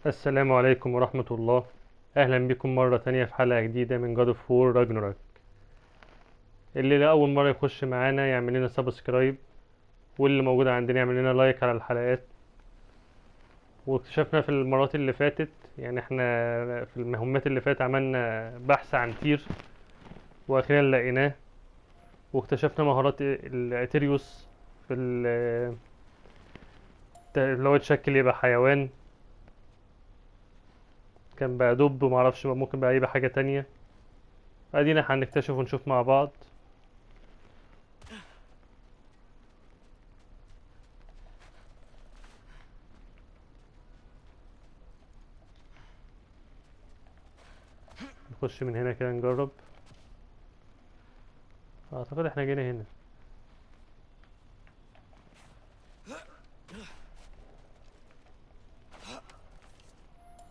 السلام عليكم ورحمة الله. أهلا بكم مرة تانية في حلقة جديدة من God of War راجناروك. اللي لأول مرة يخش معانا يعمل لنا سبسكرايب، واللي موجود عندنا يعمل لنا لايك على الحلقات. واكتشفنا في المرات اللي فاتت، يعني احنا في المهمات اللي فاتت عملنا بحث عن تير وأخيرا لقيناه، واكتشفنا مهارات الاتريوس في اللي هو يتشكل يبقى حيوان، كان بقى دب ومعرفش بقى ممكن بقى يبقى حاجة تانية. ادينا هنكتشف ونشوف مع بعض. نخش من هنا كده نجرب. اعتقد احنا جينا هنا.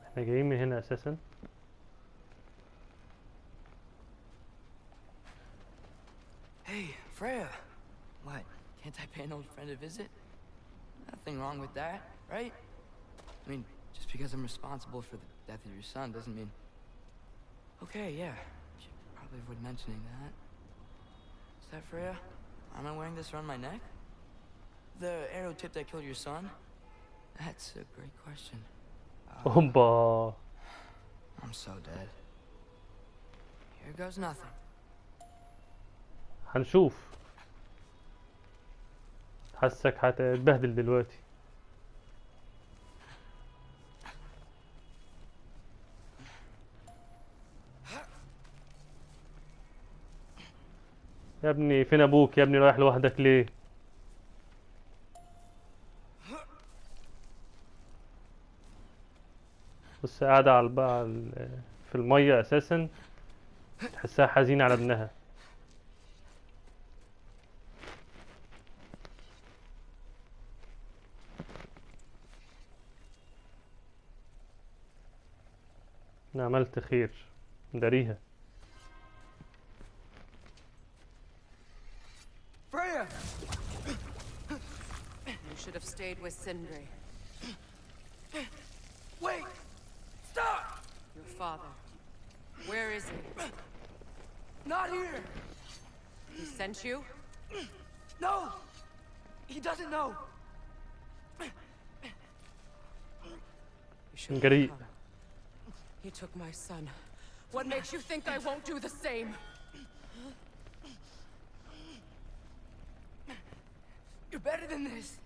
احنا جايين من هنا اساسا. Hey, Freya. What? Can't I pay an old friend a visit? Nothing wrong with that, right? I mean, just because I'm responsible for the death of your son doesn't mean... Okay, yeah. Should probably avoid mentioning that. Is that Freya? Am I wearing this around my neck? The arrow tip that killed your son? That's a great question. اوبا. I'm so dead. Here goes nothing. هنشوف. حاسك هتتبهدل دلوقتي. يا ابني فين ابوك؟ يا ابني رايح لوحدك ليه؟ بص قاعدة على في المية اساسا، تحسها حزينة على ابنها. انا عملت خير، داريها. Freya! You should have stayed with Sindri. Wait! Stop! Your father. Where is he? Not here! He sent you? No! He doesn't know! You should جريء. have come. He took my son. What makes you think I won't do the same? You're better than this!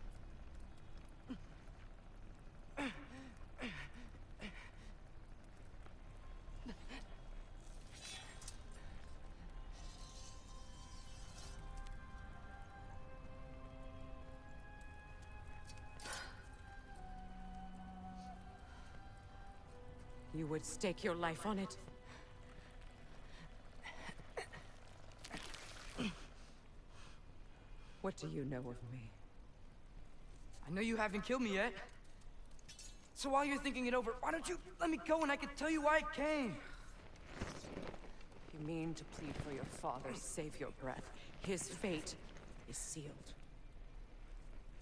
You would stake your life on it? What do you know of me? I know you haven't killed me yet. So while you're thinking it over, why don't you let me go and I can tell you why I came? You mean to plead for your father, save your breath. His fate is sealed.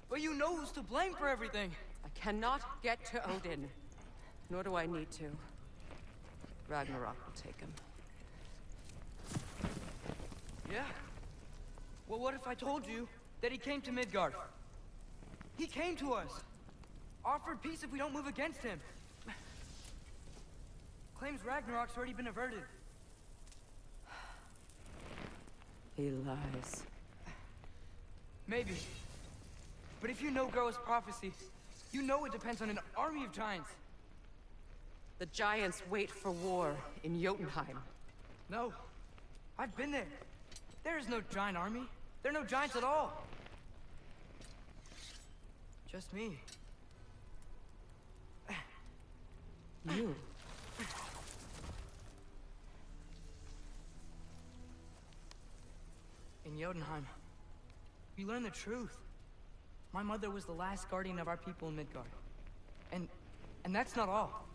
But you know who's to blame for everything. I cannot get to Odin. Nor do I need to. Ragnarok will take him. Yeah? Well, what if I told you that he came to Midgard? He came to us. Offered peace if we don't move against him. Claims Ragnarok's already been averted. He lies. Maybe. But if you know Groa's prophecy, you know it depends on an army of giants. The giants wait for war in Jotunheim. No. I've been there. There is no giant army. There are no giants at all. Just me. You? In Jotunheim, we learn the truth. My mother was the last guardian of our people in Midgard. And that's not all.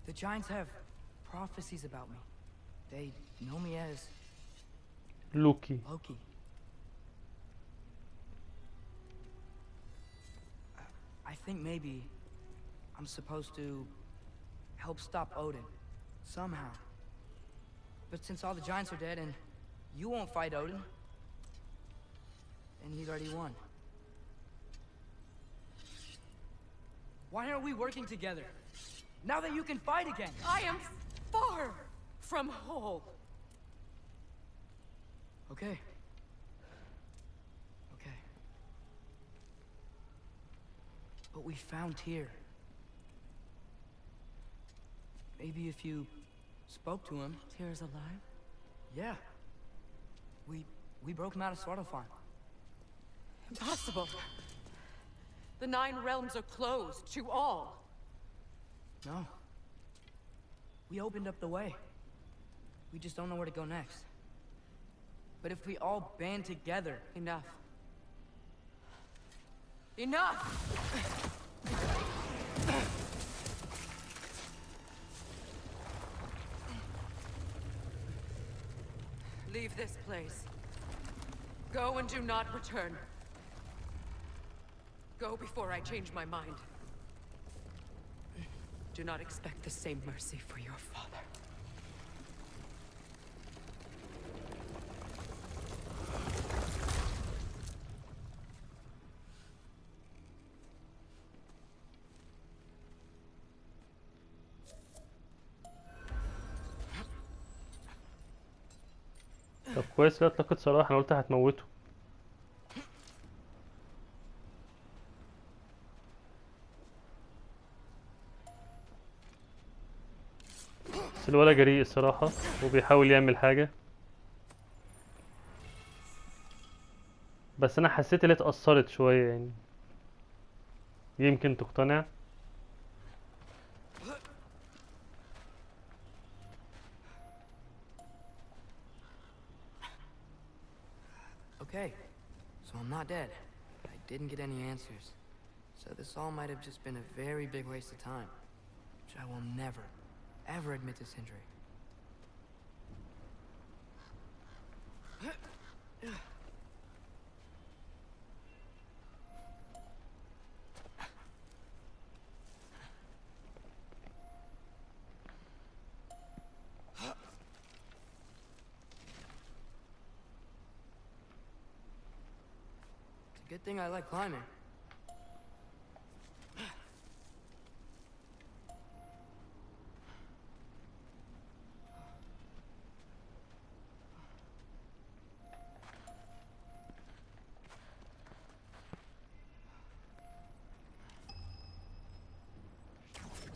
The giants have prophecies about me. They know me as Loki. Loki. I think maybe I'm supposed to help stop Odin, somehow. But since all the giants are dead and you won't fight Odin, then he's already won. Why aren't we working together? Now that you can fight again! I am far from whole. Okay. Okay. But we found Tyr. Maybe if you spoke to him. Tyr's alive? Yeah. We broke him out of Svartalfheim. Impossible. The 9 realms are closed to all. No. We opened up the way. We just don't know where to go next. But if we all band together... Enough. Enough! Leave this place. Go and do not return. Go before I change my mind. Do not expect the same mercy for your father. طب كويس لا اتلقت صراحة، انا قلت هتموته. بس الولا جريء الصراحة وبيحاول يعمل حاجة، بس انا حسيت اللي اتأثرت شوية يعني، يمكن تقتنع. Okay, so I'm not dead. I didn't get any answers. So this all might have just been a very big waste of time. Which I will never, ever admit to Sindri. Good thing I like climbing.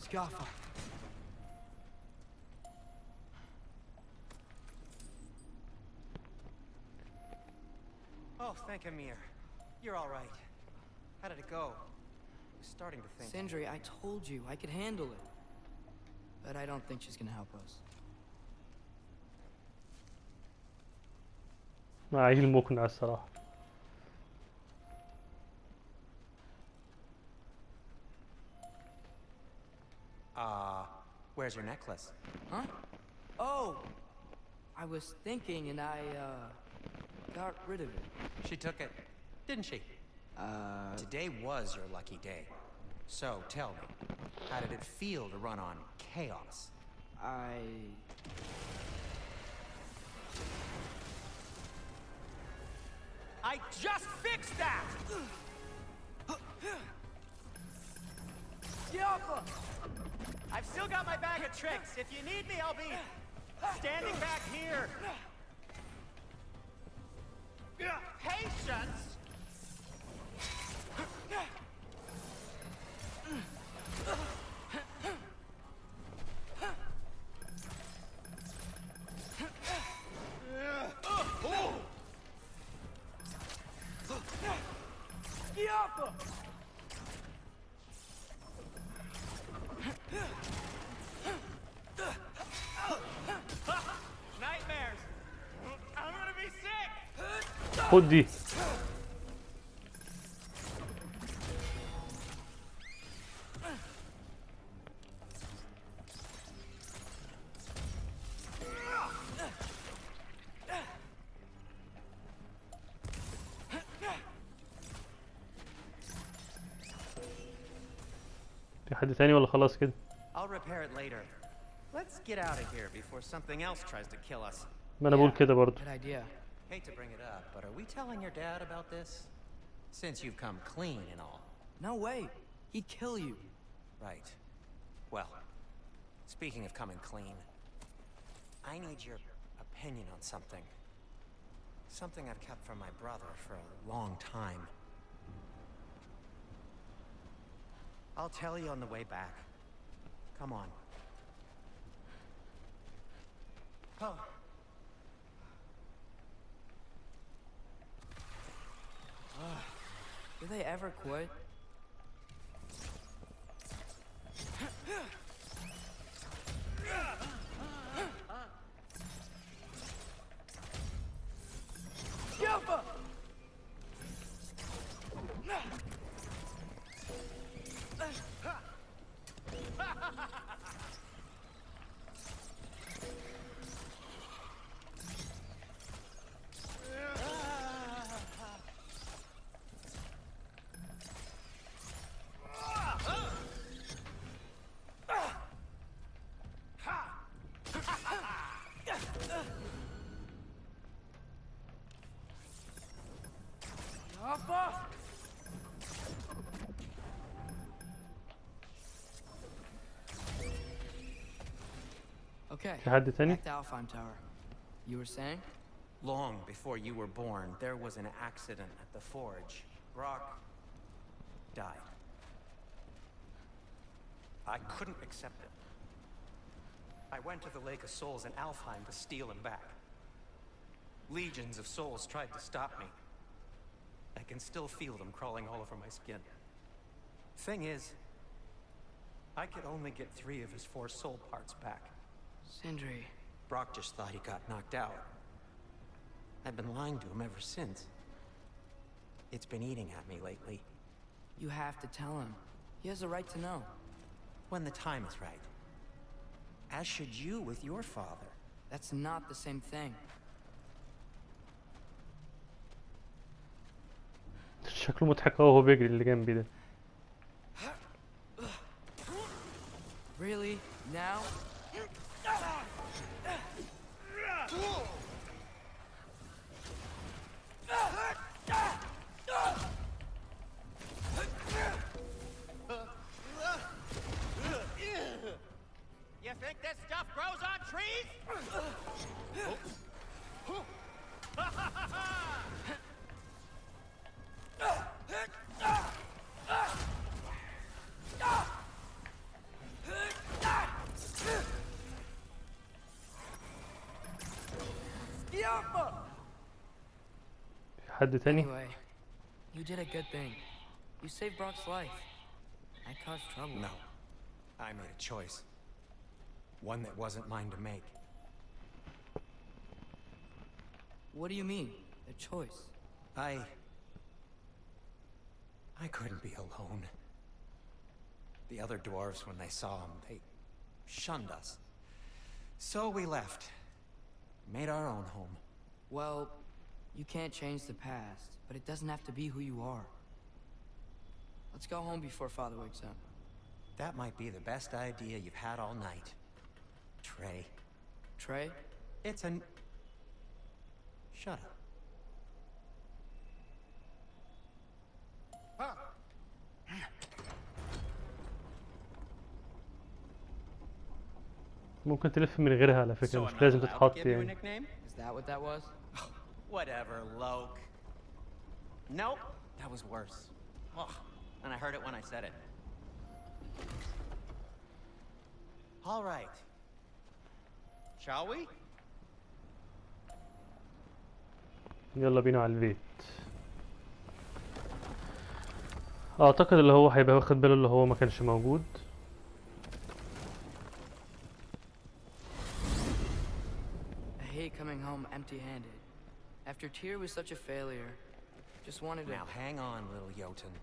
Skaffa. Oh, thank Amir. You're all right. How did it go? I was starting to think. Sindri, I told you I could handle it. But I don't think she's gonna help us. عيل مقنع الصراحة. Where's your necklace? Huh? Oh! I was thinking and I, got rid of it. She took it, didn't she? Today was your lucky day. So, tell me, how did it feel to run on chaos? I just fixed that! Skaffa! I've still got my bag of tricks. If you need me, I'll be standing back here. Patience! Skaffa! Nightmares! I'm gonna be sick! خد دي. دي في حد تاني ولا خلاص كده؟ I'll repair it later. Let's get out of here before something else tries to kill us. ما انا بقول كده برضه. Good idea. Hate to bring it up, but are we telling your dad about this? Since you've come clean and all. No way. He'd kill you. Right. Well, speaking of coming clean, I need your opinion on something. Something I've kept from my brother for a long time. I'll tell you on the way back. Come on. Oh. Do they ever quit? Okay. في حد تاني؟ Back to Alfheim Tower. You were saying? Long before you were born, there was an accident at the forge. Brock died. I couldn't accept it. I went to the Lake of Souls in Alfheim to steal him back. Legions of souls tried to stop me. I can still feel them crawling all over my skin. Thing is, I could only get 3 of his 4 soul parts back. Sindri. Brock just thought he got knocked out. I've been lying to him ever since. It's been eating at me lately. You have to tell him. He has a right to know. When the time is right. As should you with your father. That's not the same thing. شكله مضحك أوي وهو بيجري اللي جنبي ده. Really? Now? You think this stuff grows on trees? في حد تاني؟ Anyway, you did a good thing. You saved Brock's life. I caused trouble. No. I made a choice. One that wasn't mine to make. What do you mean? A choice? I couldn't be alone. The other dwarves, when they saw him, they shunned us. So we left. Made our own home. Well, you can't change the past, but it doesn't have to be who you are. Let's go home before Father wakes up. That might be the best idea you've had all night. Trey. Trey? It's an... Shut up. ممكن تلف من غيرها على فكرة، مش لازم تتحط يعني. Is that what that was? Whatever, Loke. Nope, that was worse. Ugh, and I heard it when I said it. All right. Shall we? يلا بينا على البيت. اعتقد اللي هو هيبقى واخد باله اللي هو ما كانش موجود. I hate coming home empty-handed. After Tyr was such a failure, just wanted to... Now hang on, little Jotun.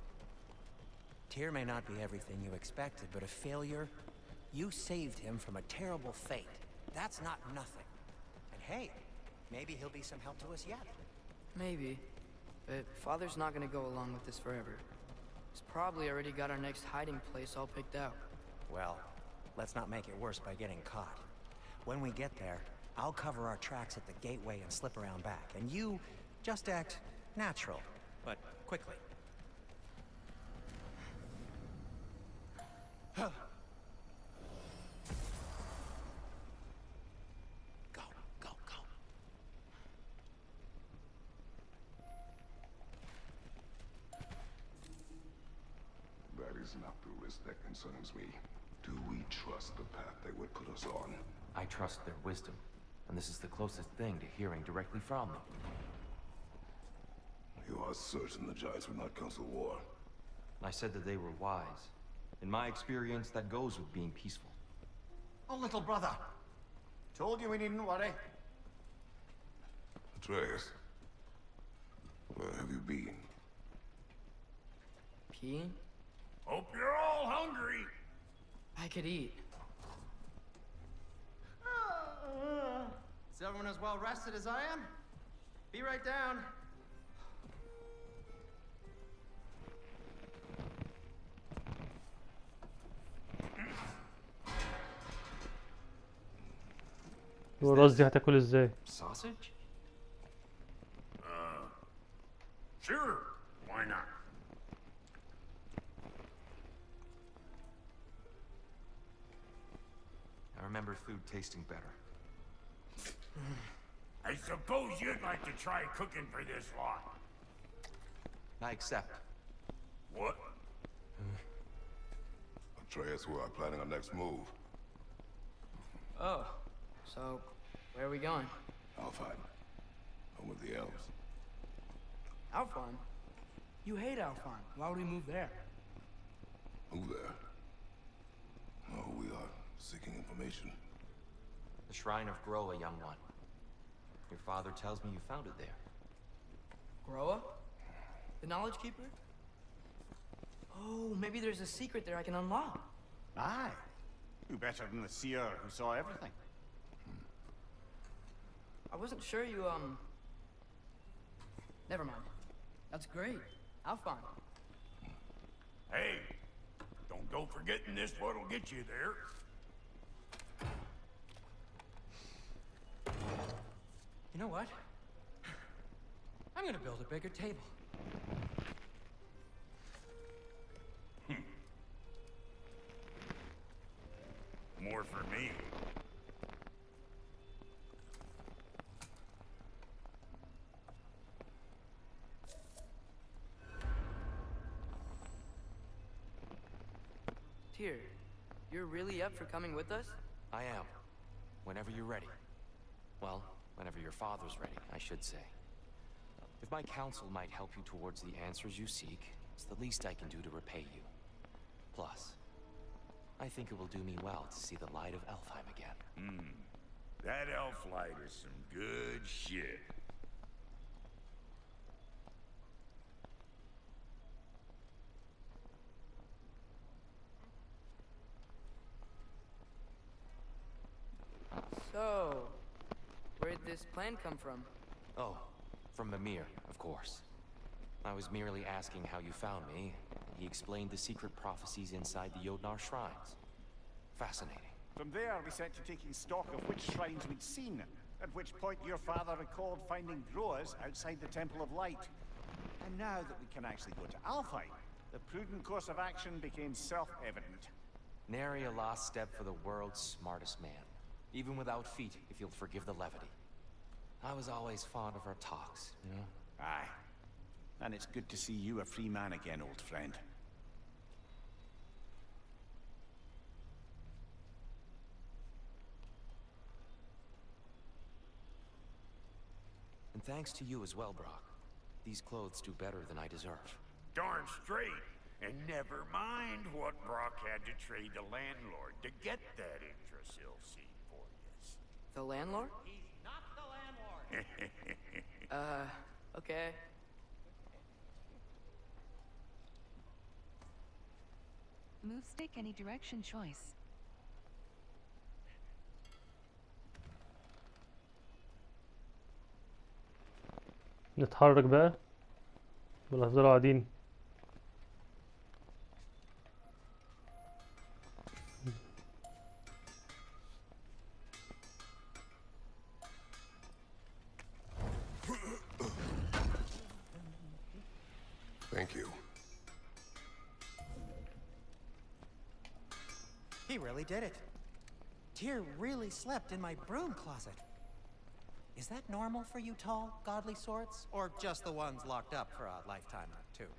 Tyr may not be everything you expected, but a failure? You saved him from a terrible fate. That's not nothing. And hey, maybe he'll be some help to us yet. Maybe. But Father's not gonna go along with this forever. He's probably already got our next hiding place all picked out. Well, let's not make it worse by getting caught. When we get there, I'll cover our tracks at the gateway and slip around back, and you just act natural, but quickly. Go, go, go. That is not the risk that concerns me. Do we trust the path they would put us on? I trust their wisdom, and this is the closest thing to hearing directly from them. You are certain the Giants would not counsel war? I said that they were wise. In my experience, that goes with being peaceful. Oh, little brother. Told you we needn't worry. Atreus, where have you been? Peeing? Hope you're all hungry. I could eat. Is everyone as well rested as I am? Be right down. والرز دي هتاكل ازاي؟ Sausage? Sure. Why not? I remember food tasting better. I suppose you'd like to try cooking for this lot. I accept. What? Atreus, we are planning our next move. Oh, so where are we going? Alfheim. Home of the elves. Alfheim? You hate Alfheim. Why would we move there? Move there. Oh, we are seeking information. The Shrine of Groa, young one. Your father tells me you found it there. Groa? The Knowledge Keeper? Oh, maybe there's a secret there I can unlock. Aye. Who better than the seer who saw everything? I wasn't sure you, Never mind. That's great. Alfheim. Hey, don't go forgetting this what'll get you there. You know what? I'm gonna build a bigger table. More for me. Tyr, you're really up for coming with us? I am. Whenever you're ready. Well, whenever your father's ready, I should say. If my counsel might help you towards the answers you seek, it's the least I can do to repay you. Plus, I think it will do me well to see the light of Alfheim again. That elf light is some good shit. So, where'd this plan come from? Oh, from Mimir, of course. I was merely asking how you found me. He explained the secret prophecies inside the Jotnar shrines. Fascinating. From there, we set to taking stock of which shrines we'd seen, at which point your father recalled finding Groas outside the Temple of Light. And now that we can actually go to Alfheim, the prudent course of action became self-evident. Nary a lost step for the world's smartest man. Even without feet, if you'll forgive the levity. I was always fond of our talks, you know? Aye. And it's good to see you a free man again, old friend. And thanks to you as well, Brock. These clothes do better than I deserve. Darn straight. And never mind what Brock had to trade the landlord to get that Yggdrasil seed for you. The landlord? He's not the landlord. Okay. Move stick any direction choice. نتحرك بقى ولا هفضلوا قاعدين؟ He really did it. Tyr really slept in my broom closet. Is that normal for you tall, godly sorts? Or just the ones locked up for a lifetime or two?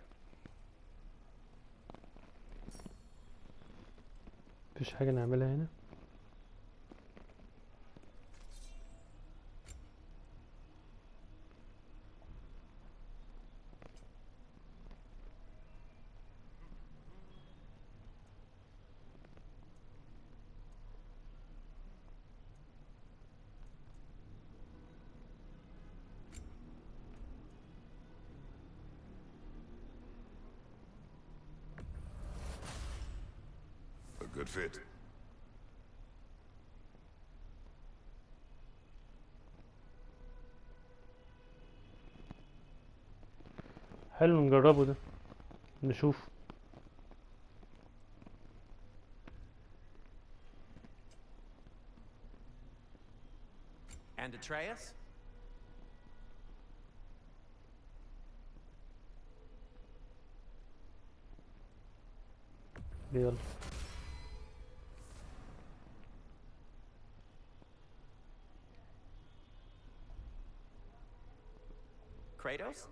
مفيش حاجة نعملها هنا. A good fit. حلو نجربه ده، نشوف. And Atreus? يلا. Kratos?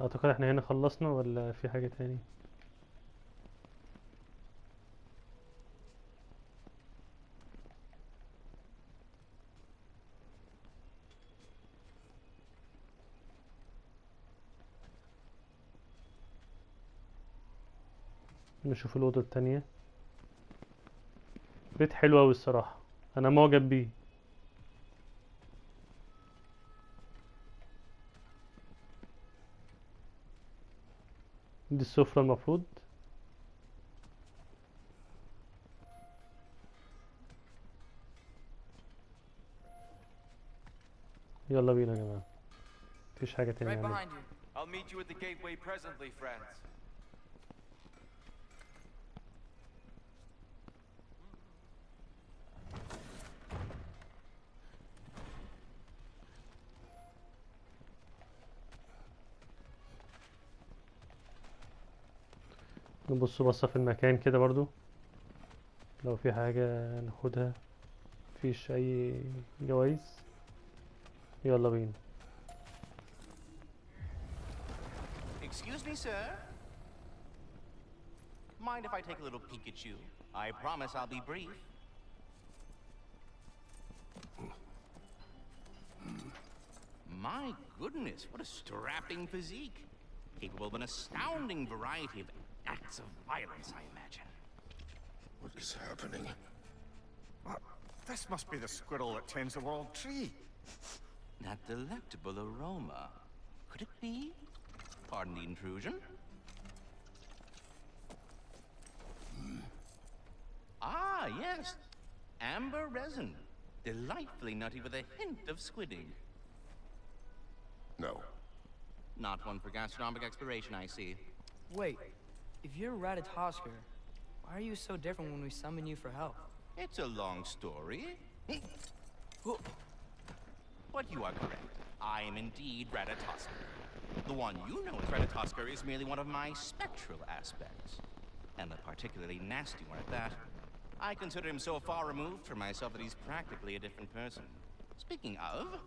اعتقد احنا هنا خلصنا ولا في حاجة تاني؟ نشوف الأوضة التانية. بيت حلو أوي الصراحة، أنا معجب بيه. دي السفرة المفروض. يلا بينا يا جماعة، مفيش حاجة تانية Right نعملها. behind you. I'll meet you at the gateway presently, friends. نبص بصة في المكان كده برضو، لو في حاجة ناخدها. مفيش أي جوايز. يلا بينا. Excuse me, sir. Mind if I take a little peek at you? I promise I'll be brief. My goodness, what a strapping physique. Capable of an astounding variety of acts of violence, I imagine. What is happening? This must be the squirrel that tends the world tree. That delectable aroma. Could it be? Pardon the intrusion. Ah, yes. Amber resin. Delightfully nutty with a hint of squidding. No. Not one for gastronomic exploration, I see. Wait, if you're Ratatosker, why are you so different when we summon you for help? It's a long story. But you are correct. I am indeed Ratatosker. The one you know as Ratatosker is merely one of my spectral aspects. And a particularly nasty one at that. I consider him so far removed from myself that he's practically a different person. Speaking of...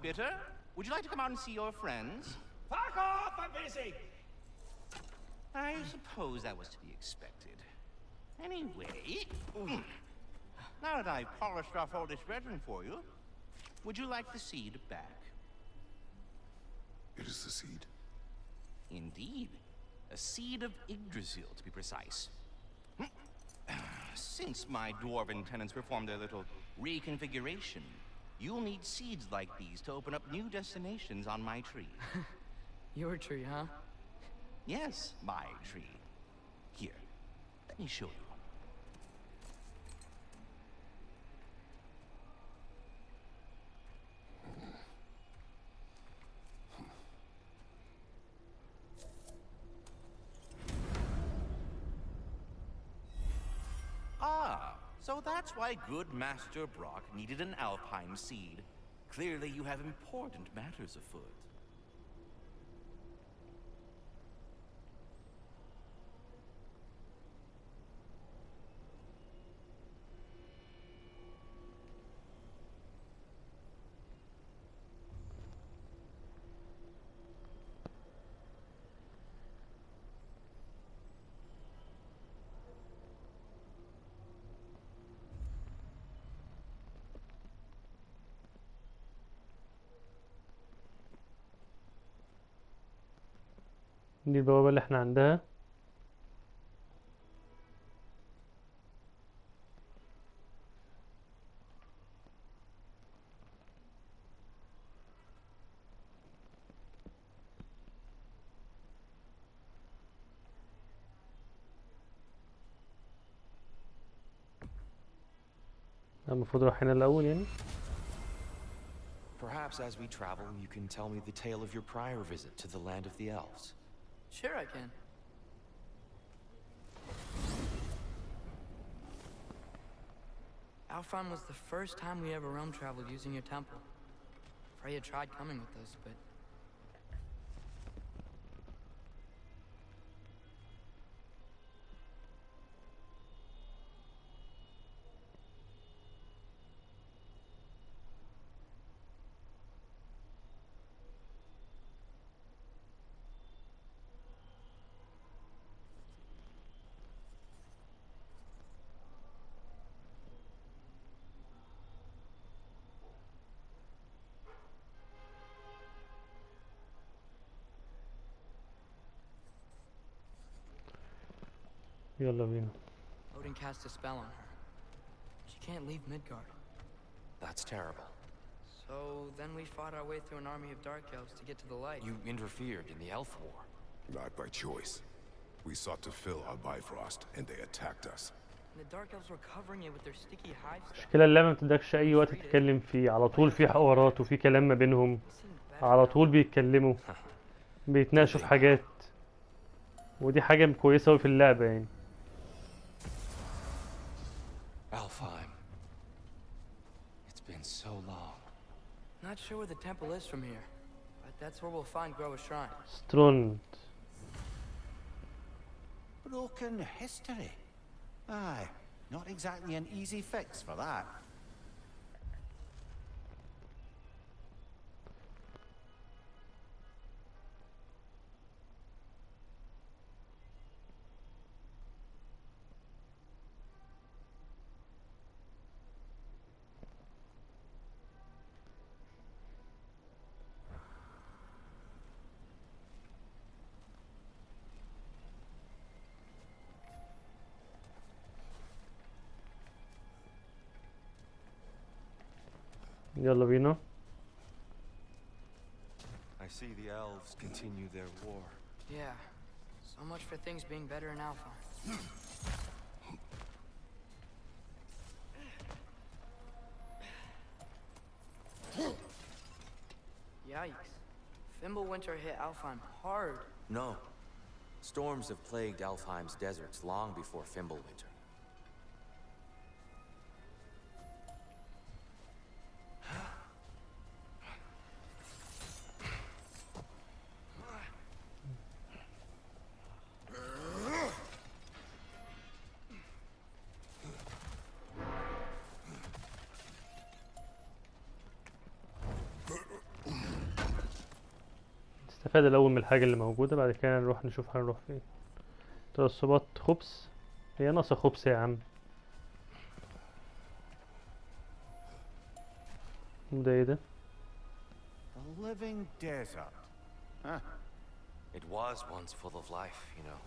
Bitter, would you like to come out and see your friends? Fuck off! I'm busy! I suppose that was to be expected. Anyway... Now that I've polished off all this resin for you, would you like the seed back? It is the seed. Indeed. A seed of Yggdrasil, to be precise. Since my dwarven tenants performed their little reconfiguration, you'll need seeds like these to open up new destinations on my tree. Your tree, huh? Yes, my tree. Here, let me show you. So that's why good Master Brock needed an Alpine seed. Clearly you have important matters afoot. دي البوابة اللي احنا عندها. المفروض اروح هنا الاول يعني. Perhaps as we travel, you can tell me the tale of your prior visit to the land of the elves. Sure I can. Alfheim was the first time we ever realm traveled using your temple. Freya tried coming with us, but... يلا بينا. Odin cast a spell on her. She can't leave Midgard. That's terrible. So then we fought our way through an army of dark elves to get to the light. You interfered in the elf war. Not by choice. We sought to fill our Bifrost, and they attacked us. And the dark elves were covering it with their sticky hive stuff. المشكلة اللعبة ما بتدكش أي وقت تتكلم فيه، على طول في حوارات وفي كلام ما بينهم، على طول بيتكلموا بيتناقشوا في حاجات، ودي حاجة كويسة أوي في اللعبة يعني. Alfheim. It's been so long. Not sure where the temple is from here, but that's where we'll find Groa's shrine. ستروند. Broken history. Aye, not exactly an easy fix for that. يلا بينا. I see the elves continue their war. Yeah, so much for things being better in Alpheim. Yikes. Fimbulwinter hit Alfheim hard. No. Storms have plagued Alfheim's deserts long before Fimbulwinter. نستفاد الأول من الحاجة اللي موجودة، بعد كده نروح نشوف هنروح فين. ترسبات خبز، هي ناقصة خبز يا عم. ده ايه ده؟ The living desert. Huh. It was once full of life, you know.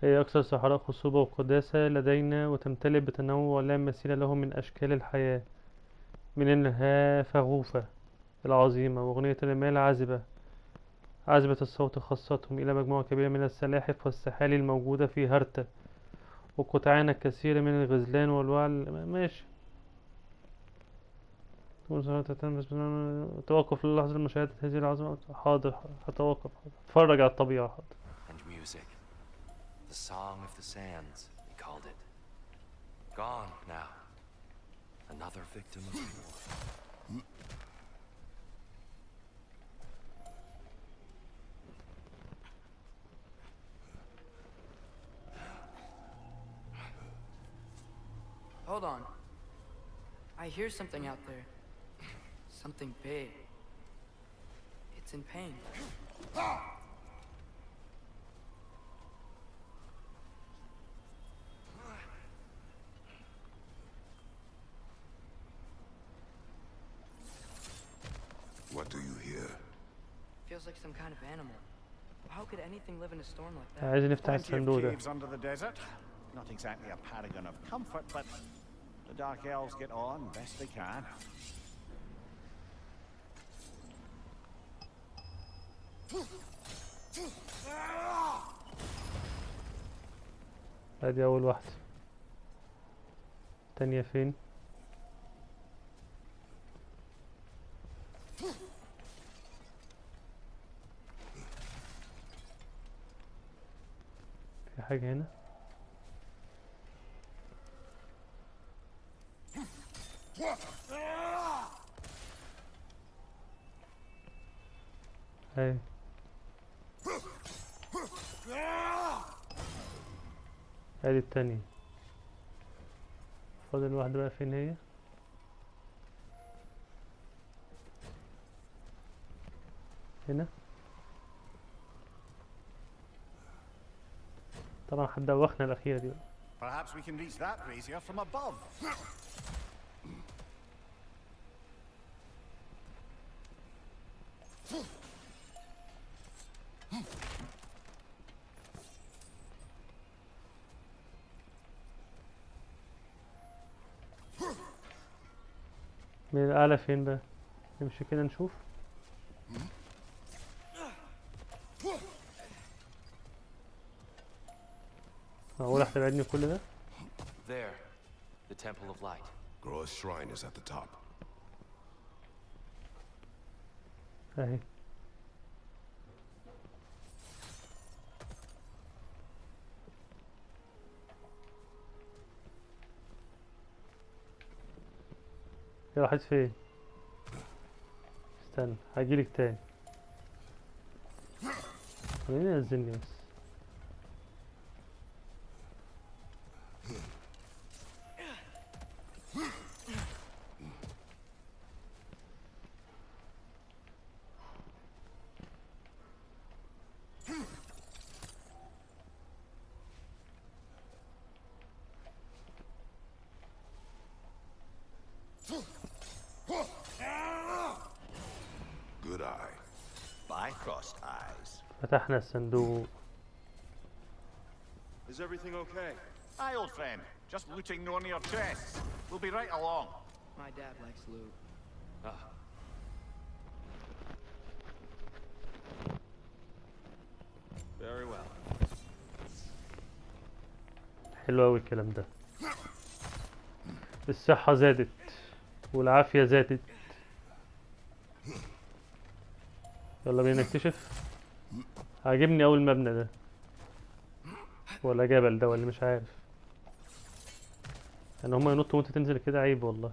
هي أكثر صحراء خصوبة وقداسة لدينا، وتمتلئ بتنوع لا مثيل له من أشكال الحياة، من الهافغوفة العظيمة وأغنية الرمال العذبة عذبة الصوت خاصتهم، إلى مجموعة كبيرة من السلاحف والسحالي الموجودة في هرتا، وقطعان الكثير من الغزلان والوعل. ماشي. توقف للحظة لمشاهدة هذه العظمة. حاضر، هتوقف، اتفرج على الطبيعة. حاضر. music. The Song of the Sands, they called it. Gone now. Another victim of war. Hold on. I hear something out there. Something big. It's in pain. What do you hear? Feels like some kind of animal. How could anything live in a storm like that? عايزين نفتح Plenty of الصندوق ده. caves under the desert. Not exactly a paragon of comfort, but the Dark Elves get on best they can. ادي اول واحدة. التانية فين؟ في حاجة هنا؟ ايه ادي التانية. فاضل واحدة بقى، فين هي؟ هنا. طبعا هتدوخنا الأخيرة دي بقى. Perhaps we can reach that brazier from above. من الأعلى فين بقى؟ نمشي كده نشوف. معقول هتبعدني كل ده؟ There, the Temple of Light. Groa's shrine is at the top. اهي. هي راحت فين؟ استنى هجيلك تاني. خليني ينزلني بس. Good eye. By crossed eyes. فتحنا الصندوق. Is everything okay? Aye, old friend. Just looting no near chests. We'll be right along. My dad likes loot. Ah. Very well. حلو أوي الكلام ده. الصحة زادت والعافية زادت. يلا بينا نكتشف. عاجبني أول مبنى ده، ولا جبل ده، ولا مش عارف. يعني هما ينطوا وانت تنزل كده، عيب والله.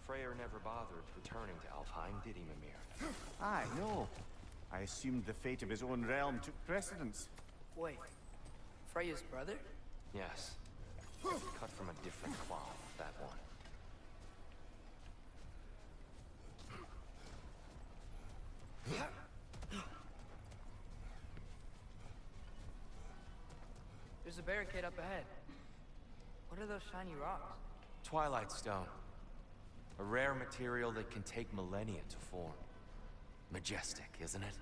Freyr never bothered returning to Alfheim, did he, Mimir? Aye, no. I assumed the fate of his own realm took precedence. Wait, Freya's brother? Yes. Cut from a different cloth, that one. There's a barricade up ahead. What are those shiny rocks? Twilight Stone. A rare material that can take millennia to form. Majestic, isn't it?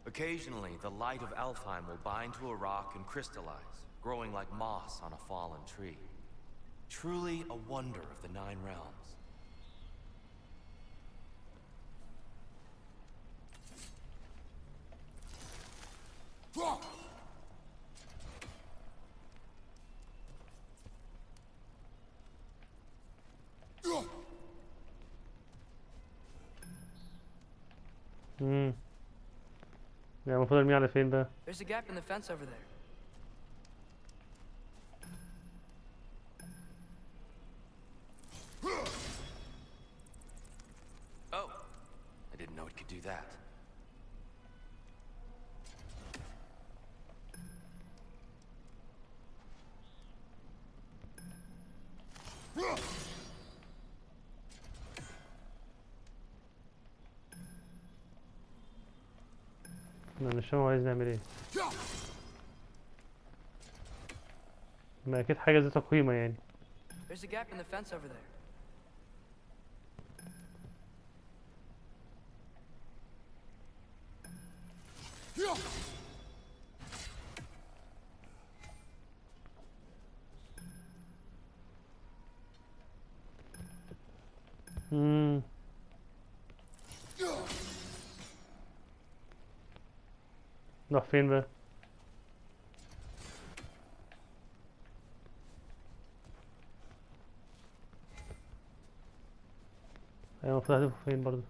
Occasionally, the light of Alfheim will bind to a rock and crystallize, growing like moss on a fallen tree. Truly a wonder of the Nine Realms. يعني المفروض ارميه على فين بقى؟ There's a gap in the fence over there. Oh, I didn't know it could do that. انا مش فاهم هو عايز نعمل ايه. ما اكيد حاجة ذات قيمة يعني. There's a gap in the fence over there. نروح فين بقى؟ ايوه المفروض هدفه فين برضه؟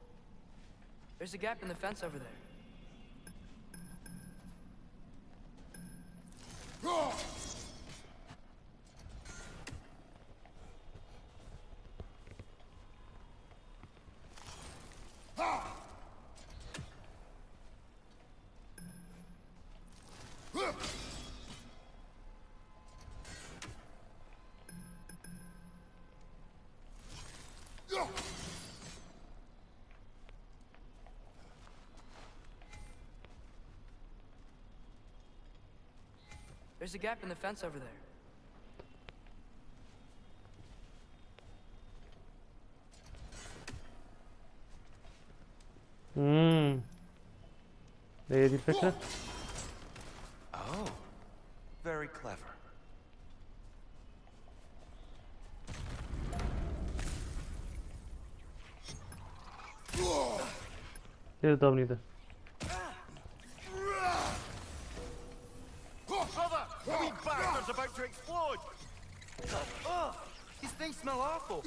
There's a gap in the fence over there. There's a gap in the fence over there. هي دي الفكرة؟ Oh, very clever. ايه اللي ضربني ده؟ Brother! The wee bastard's about to explode! Oh, these things smell awful.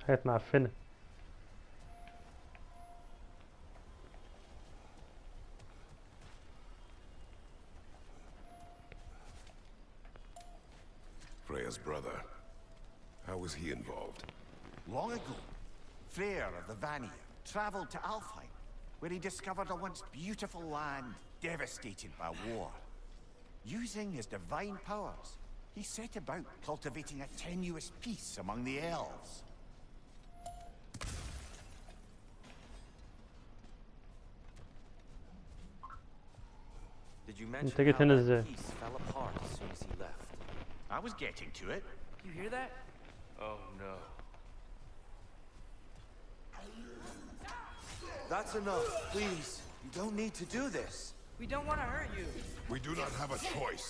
حاجات معفنة. Freya's brother. How was he involved? Long ago, Freyr of the Vanir traveled to Alfheim, where he discovered a once beautiful land devastated by war. Using his divine powers, he set about cultivating a tenuous peace among the elves. Did you انت mention جيت how هنا that ازاي؟ piece fell apart as soon as he left? I was getting to it. You hear that? Oh no. That's enough, please. You don't need to do this. We don't want to hurt you. We do not have a choice.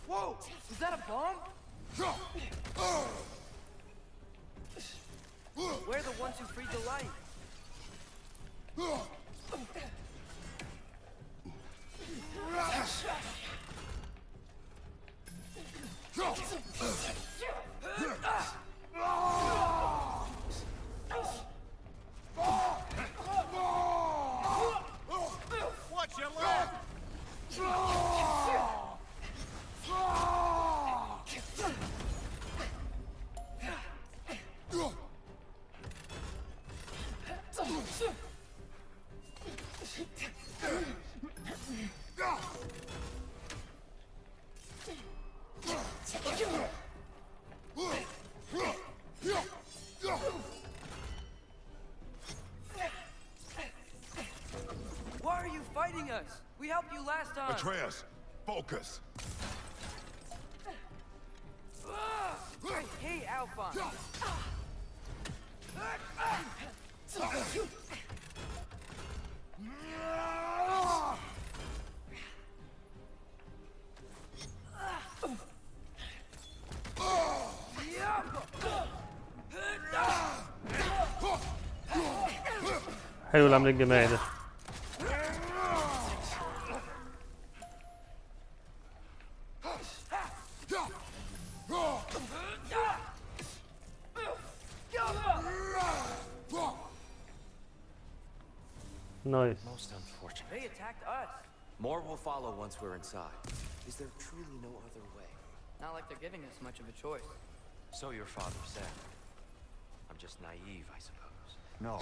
Whoa! Is that a bomb? We're the ones who freed the light. Watch your left! Why are you fighting us? We helped you last time. Atreus, focus. I hate Alphonse. حلو العمل الجماعي ده. نايس. Most unfortunate. They attacked us. More will follow once we're inside. Is there truly no other way? Not like they're giving us much of a choice. So your father said. I'm just naive, I suppose. No.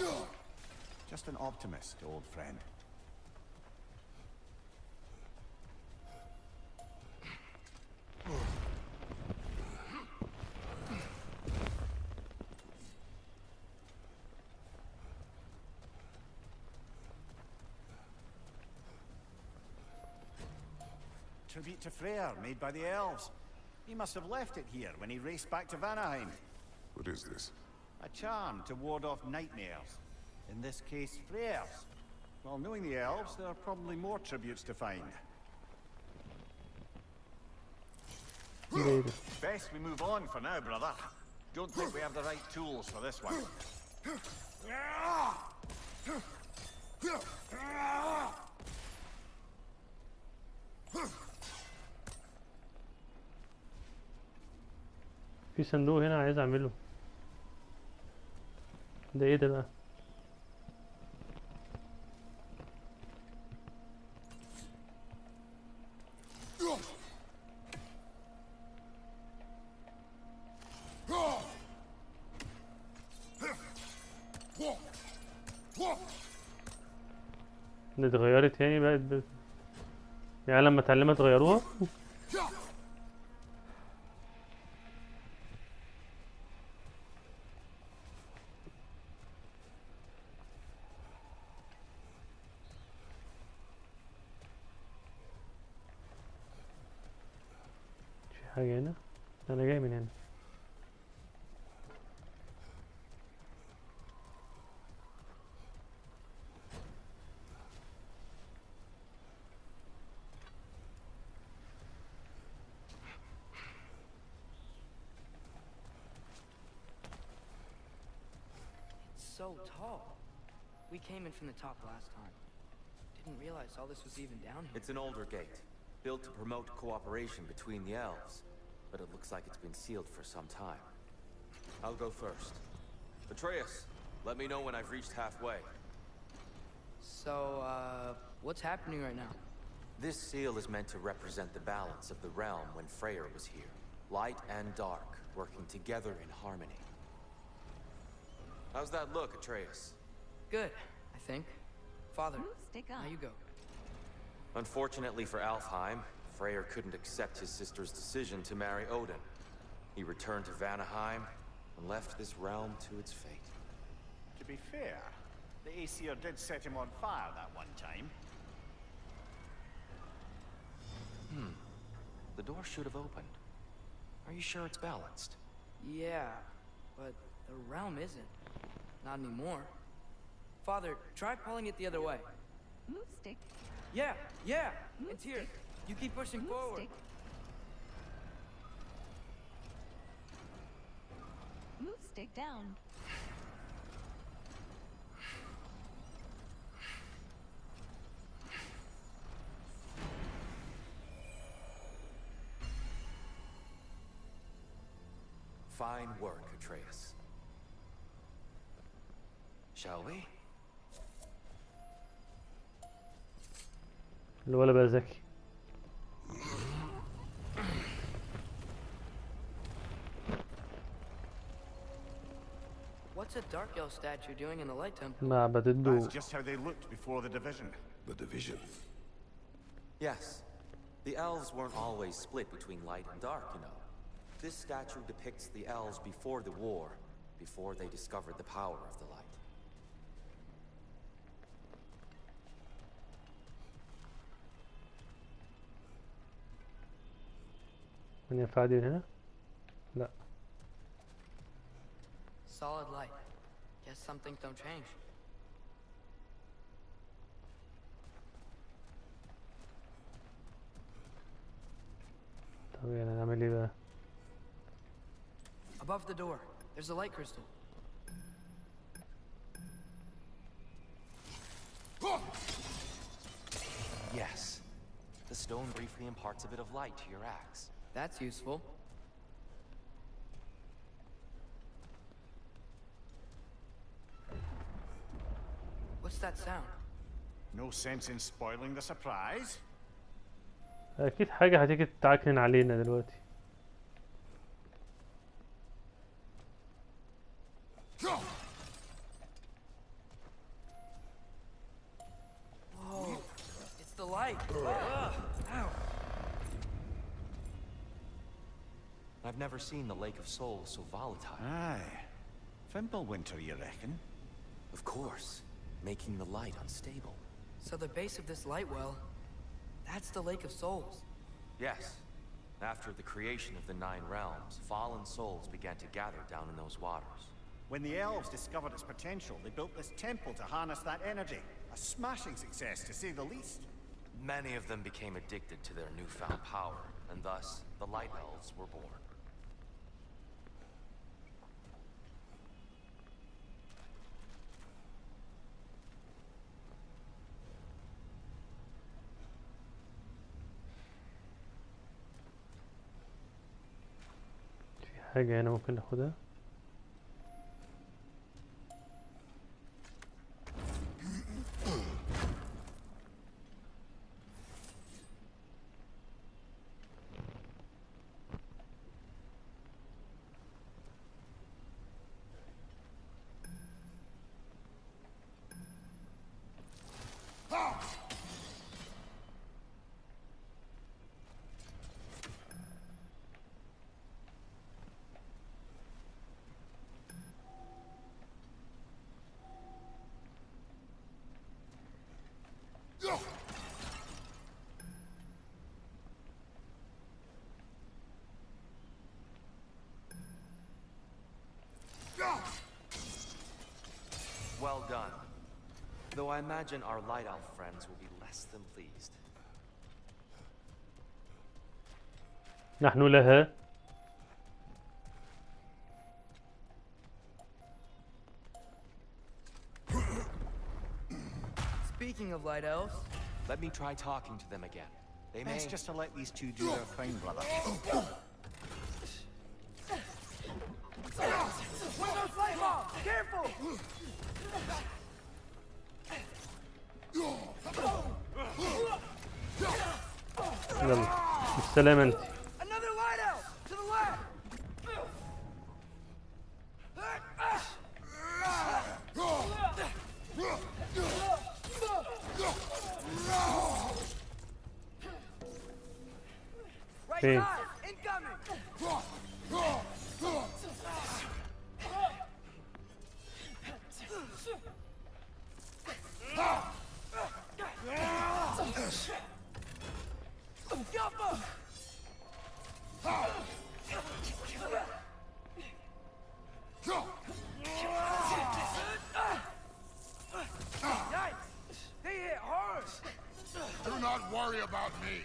Just an optimist, old friend. Tribute to Freyr, made by the elves. He must have left it here when he raced back to Vanaheim. What is this? A charm to ward off nightmares. In this case, Freyr's. Well, knowing the elves, there are probably more tributes to find. Best we move on for now, brother. Don't think we have the right tools for this one. في صندوق هنا عايز اعمله. ده ايه ده بقى؟ ده اتغيرت يعني بقت يعني لما اتعلمت غيروها. في حاجة هنا. انا جاي من هنا. So tall. We came in from the top last time. Didn't realize all this was even down here. It's an older gate, built to promote cooperation between the elves, but it looks like it's been sealed for some time. I'll go first. Atreus, let me know when I've reached halfway. So, what's happening right now? This seal is meant to represent the balance of the realm when Freyr was here. Light and dark, working together in harmony. How's that look, Atreus? Good, I think. Father, Stick up. now you go. Unfortunately for Alfheim, Freyr couldn't accept his sister's decision to marry Odin. He returned to Vanaheim and left this realm to its fate. To be fair, the Aesir did set him on fire that one time. The door should have opened. Are you sure it's balanced? Yeah, but the realm isn't. Not anymore. Father, try pulling it the other way. Move stick. Yeah, Move it's here. stick. You keep pushing Move forward. stick. Move stick down. Fine work, Atreus. Shall we? الولد بقى ذكي. What's a dark elf statue doing in the light temple? معبد الضوء. That's just how they looked before the division. The division. Yes. The elves weren't always split between light and dark, you know. This statue depicts the elves before the war, before they discovered the power of the light. من ينفع أعدي من هنا؟ لا. Solid light. Guess some things don't change. طب يعني نعمل ايه بقى؟ Above the door, there's a light crystal. Yes. The stone briefly imparts a bit of light to your axe. That's useful. What's that sound? No sense in spoiling the surprise. اكيد حاجة هتيجي تتعكنن علينا دلوقتي. Whoa, it's the light. Ow. I've never seen the Lake of Souls so volatile. Aye. Fimbulwinter, you reckon? Of course, making the light unstable. So the base of this light well, that's the Lake of Souls. Yes. After the creation of the 9 realms, fallen souls began to gather down in those waters. When the elves discovered its potential, they built this temple to harness that energy. A smashing success, to say the least. Many of them became addicted to their newfound power, and thus, the Light Elves were born. في حاجة هنا ممكن ناخدها. Well done. Though I imagine our Light Elf friends will be less than pleased. نحن لها. Speaking of light elves, let me try talking to them again. They may... Best just to let these two do their thing, brother. Windows light bomb! Careful! يلا بالسلامة انت. Another light elf to the left. Right Hey. side, incoming. Yikes! They hit hard. Do not worry about me.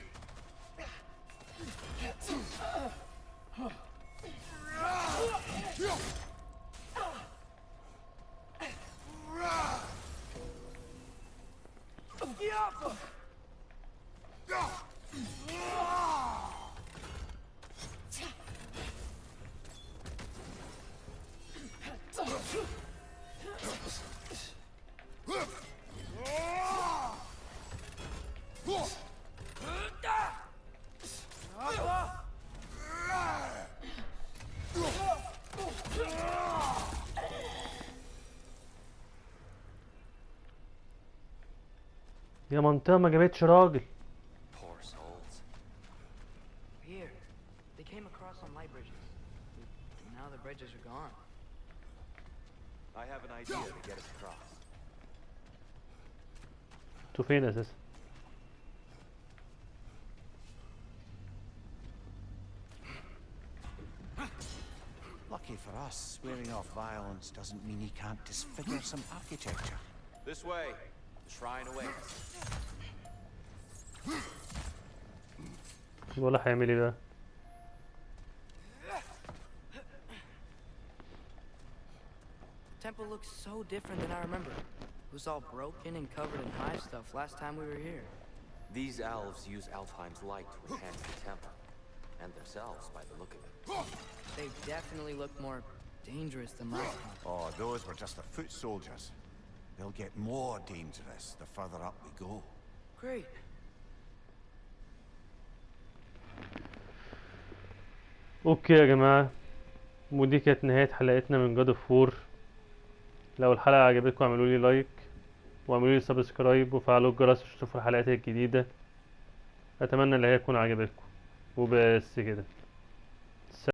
يا منطقة ما جابتش راجل. Poor souls. Here, they came across some light bridges. Now the bridges are gone. I have an idea to get us across. انتوا فين اساسا؟ Lucky for us, swearing off violence doesn't mean he can't disfigure some architecture. This way. The shrine awaits. ولا هيعمل ايه بقى؟ Temple looks so different than I remember. It was all broken and covered in hive stuff last time we were here. These elves use Alfheim's light to enhance the temple, and themselves by the look of it. They definitely look more dangerous than last time. Oh, those were just the foot soldiers. They'll get more dangerous the further up we go. Great. اوكي يا جماعة، ودي كانت نهاية حلقتنا من جاد اوف وور. لو الحلقة عجبتكم اعملوا لي لايك واعملوا لي سبسكرايب وفعلوا الجرس عشان تشوفوا الحلقات الجديدة. اتمنى ان هي تكون عجبتكم، وبس كده.